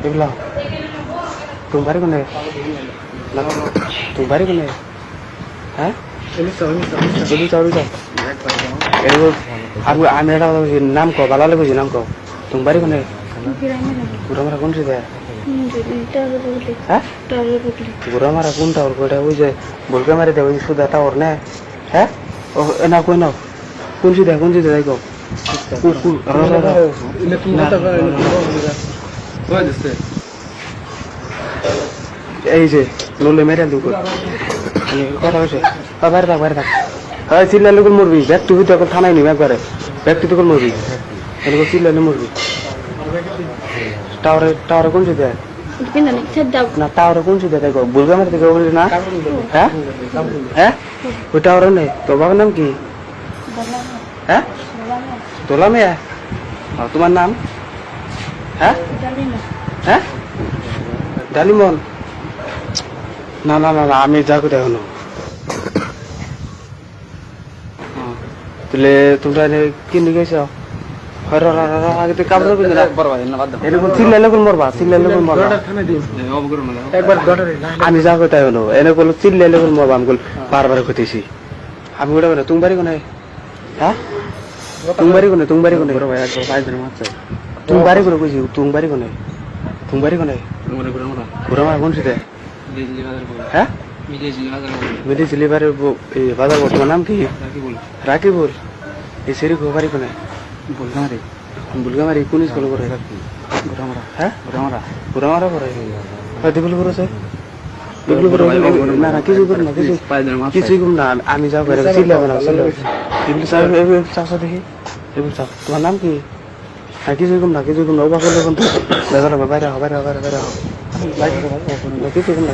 এগুলা তুমি বাড়ি কোনে তুমি বাড়ি কোনে হ্যাঁ আমি এটা নাম কো ভালো লাগছে নাম কো তুমি বাড়ি কোনে ঘুরামারা কোন সিধে হ্যাঁ ঘুরামারা কোনটা ওর কোটা ওই যে বলকে মারি দেয় ওই সুদা টাওয়ার নে হ্যাঁ ও না কই নাও কোন সিধে যাই কো এই যে লোলে মেরে দুপুর কথা হয়েছে বাইরে থাক হয় চিল্লালে করে মরবি ব্যাগ টুকু তো এখন থানায় নিবি একবারে ব্যাগ টুকু করে মরবি এরকম চিল্লালে মরবি টাওয়ারে কোন সিধে না টাওয়ারে কোন সিধে দেখো বুলগা মেরে দেখো বলি না হ্যাঁ হ্যাঁ ওই টাওয়ারে নেই তোর বাবার নাম কি হ্যাঁ দোলা মেয়া তোমার নাম হ্যাঁ হ্যাঁ ডালিমন না আমি যাবো এখনো তাহলে তোমরা কিনে গেছ আমি যাবো তাই হলো এনে বললো চিল্লাইলে মরবা আমি বারবার খুঁতেছি আমি ওটা বলে তুমি বাড়ি কোনে হ্যাঁ তুমি বাড়ি কোনে তুমি বাড়ি কোনে কইছি তুমি বাড়ি কোনে ঘুরা মারা কোন সিটে হ্যাঁ মিলি জিলিবারের বাজার তোমার নাম কি রাকিবুল এই সেরি বাড়ি কোনে বুলগামারি কোন স্কুলে করে হ্যাঁ ঘুরামারা করে দিবুল করেছে না কিছু করুন না কিছুই করুন না আমি যাবো চিল্লাবো না চাষা দেখি এগুলো চাষ তোমার নাম কি হ্যাঁ কিছুই করুন না ওবা করলে কিন্তু বাইরে কিছু করুন না